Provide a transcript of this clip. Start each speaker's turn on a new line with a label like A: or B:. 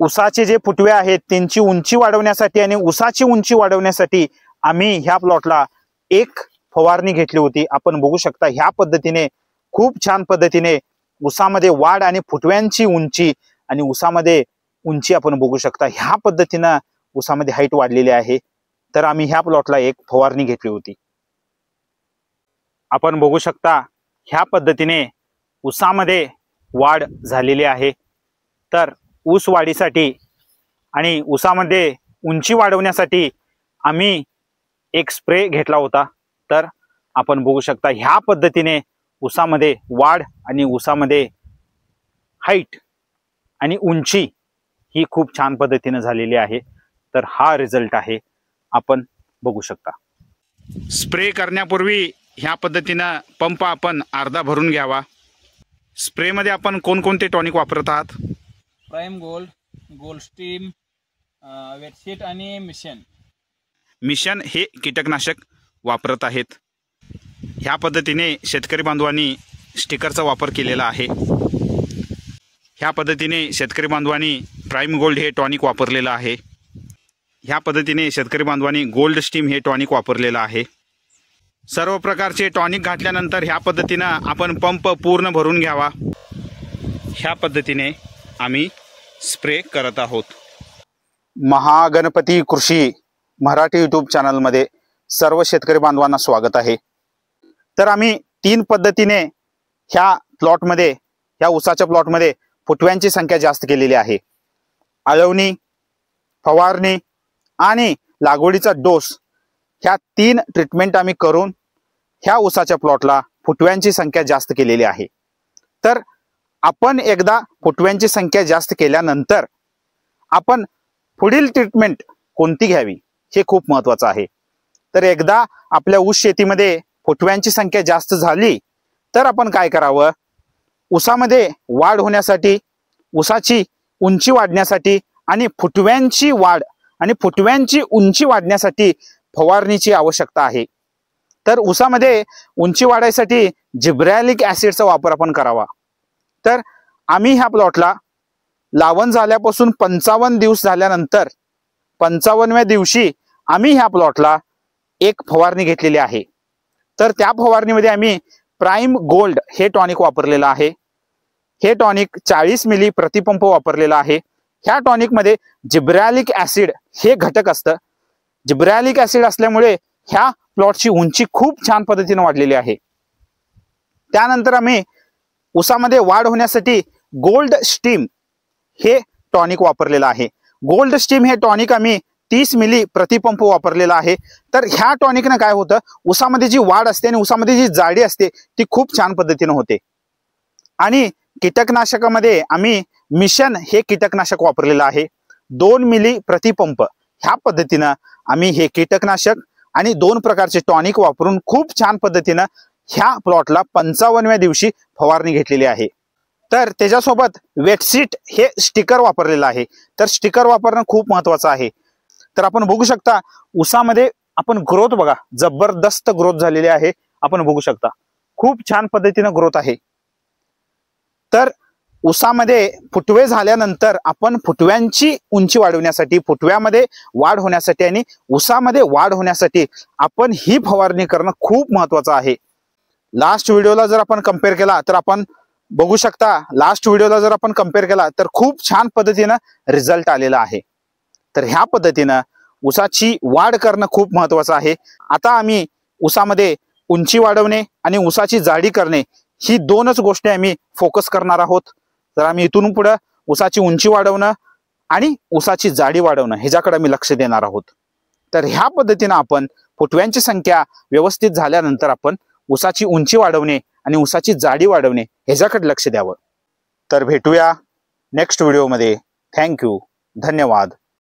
A: ऊसाचे जे फुटवे आहेत त्यांची उंची वाढवण्यासाठी आणि ऊसाची उंची वाढवण्यासाठी आम्ही ह्या प्लॉटला एक फवारणी घेतली होती। आपण बघू शकता ह्या पद्धतीने खूप छान पद्धतीने ऊसामध्ये वाढ आणि फुटव्यांची उंची आणि ऊसामध्ये उंची आपण बघू शकता ह्या पद्धतीने ऊसामध्ये हाईट वाढलेली आहे। तर आम्ही ह्या प्लॉटला एक फवारणी घेतली होती। आपण बघू शकता ह्या पद्धतीने ऊसामध्ये वाढ झालेली आहे। तर ऊस वाढीसाठी आणि ऊसामध्ये उंची वाढवण्यासाठी आम्ही एक स्प्रे घेतला होता। तर आपण बघू शकता ह्या पद्धतीने ऊसामध्ये वाढ आणि ऊसामध्ये हाईट आणि उंची ही खूप छान पद्धतीने झालेली आहे। तर हा रिझल्ट आहे, आपण बघू शकता। स्प्रे करण्यापूर्वी ह्या पद्धतीने पंप आपण अर्धा भरून घ्यावा। स्प्रे मध्ये आपण कोणकोणते टॉनिक वापरत आहात?
B: प्राइम गोल्ड, गोल्ड स्टीम, वेटशीट आणि
A: मिशन हे कीटकनाशक वापरत आहेत। ह्या पद्धतीने शेतकरी बांधवांनी स्टिकरचा वापर केलेला आहे। ह्या पद्धतीने शेतकरी बांधवांनी प्राइम गोल्ड हे टॉनिक वापरलेलं आहे। ह्या पद्धतीने शेतकरी बांधवांनी गोल्ड स्टीम हे टॉनिक वापरलेलं आहे। सर्व प्रकारचे टॉनिक घातल्यानंतर ह्या पद्धतीने आपण पंप पूर्ण भरून घ्यावा। ह्या पद्धतीने आम्ही स्प्रे करत आहोत। महागणपती कृषी मराठी यूट्यूब चॅनल मध्ये सर्व शेतकरी बांधवांना स्वागत आहे। तर आम्ही 3 पद्धतीने ह्या प्लॉट मध्ये, ह्या ऊसाच्या प्लॉट मध्ये फुटव्यांची संख्या जास्त केलेली आहे। आळवणी, फवारणी आणि लागवडीचा डोस ह्या 3 ट्रीटमेंट आम्ही करून ह्या ऊसाच्या प्लॉटला फुटव्यांची संख्या जास्त केलेली आहे। तर आपण एकदा फुटव्यांची संख्या जास्त केल्यानंतर आपण पुढील ट्रीटमेंट कोणती घ्यावी हे खूप महत्त्वाचं आहे। तर एकदा आपल्या ऊस शेतीमध्ये फुटव्यांची संख्या जास्त झाली तर आपण काय करावं? ऊसामध्ये वाढ होण्यासाठी, ऊसाची उंची वाढण्यासाठी आणि फुटव्यांची वाढ आणि फुटव्यांची उंची वाढण्यासाठी फवारणीची आवश्यकता आहे। तर ऊसामध्ये उंची वाढायसाठी जिब्रॅलिक ऍसिडचा वापर आपण करावा। तर आम्ही ह्या प्लॉटला लावण झाल्यापासून 55 दिवस झाल्यानंतर 55व्या दिवशी आम्ही ह्या प्लॉटला एक फवारणी घेतलेली आहे। तर त्या फवारणीमध्ये आम्ही प्राइम गोल्ड हे टॉनिक वापरलेलं आहे। हे टॉनिक 40 मिली प्रतिपंप वापरलेला आहे। ह्या टॉनिक मध्ये जिब्रॅलिक ऍसिड हे घटक असतं। जिब्रॅलिक ऍसिड असल्यामुळे ह्या प्लॉटची उंची खूप छान पद्धतीने वाढलेली आहे। त्यानंतर आम्ही ऊसामध्ये वाढ होण्यासाठी गोल्ड स्टीम हे टॉनिक वापरलेलं आहे। गोल्ड स्टीम हे टॉनिक आम्ही 30 मिली प्रतिपंप वापरलेला आहे। तर ह्या टॉनिकने काय होतं, ऊसामध्ये जी वाढ असते आणि ऊसामध्ये जी जाडी असते ती खूप छान पद्धतीने होते। आणि कीटकनाशकामध्ये आम्ही मिशन हे कीटकनाशक वापरलेलं आहे। 2 मिली प्रतिपंप ह्या पद्धतीने आम्ही हे कीटकनाशक आणि 2 प्रकारचे टॉनिक वापरून खूप छान पद्धतीने ह्या प्लॉटला 55व्या दिवशी फवारणी घेतलेली आहे। तर त्याच्यासोबत वेटशीट हे स्टिकर वापरलेलं आहे। तर स्टिकर वापरणं खूप महत्त्वाचं आहे। तर आपण बघू शकता ऊसामध्ये आपण ग्रोथ बघा, जबरदस्त ग्रोथ झालेली आहे। आपण बघू शकता खूप छान पद्धतीने ग्रोथ आहे। तर ऊसामध्ये फुटवे झाल्यानंतर आपण फुटव्यांची उंची वाढवण्यासाठी, फुटव्यामध्ये वाढ होण्यासाठी आणि ऊसामध्ये वाढ होण्यासाठी आपण ही फवारणी करणं खूप महत्त्वाचं आहे। लास्ट व्हिडिओला जर आपण कंपेअर केला तर आपण बघू शकता, लास्ट व्हिडिओला जर आपण कंपेअर केला तर खूप छान पद्धतीने रिझल्ट आलेला आहे। तर ह्या पद्धतीने ऊसाची वाढ करणं खूप महत्त्वाचं आहे। आता आम्ही ऊसामध्ये उंची वाढवणे आणि ऊसाची जाडी करणे ही 2च गोष्टी आम्ही फोकस करणार आहोत। तर आम्ही इथून पुढे ऊसाची उंची वाढवणं आणि ऊसाची जाडी वाढवणं ह्याच्याकडे आम्ही लक्ष देणार आहोत। तर ह्या पद्धतीने आपण फुटव्यांची संख्या व्यवस्थित झाल्यानंतर आपण ऊसाची उंची वाढवणे आणि ऊसाची जाडी वाढवणे ह्याच्याकडे लक्ष द्यावं। तर भेटूया नेक्स्ट व्हिडिओमध्ये। थँक्यू, धन्यवाद।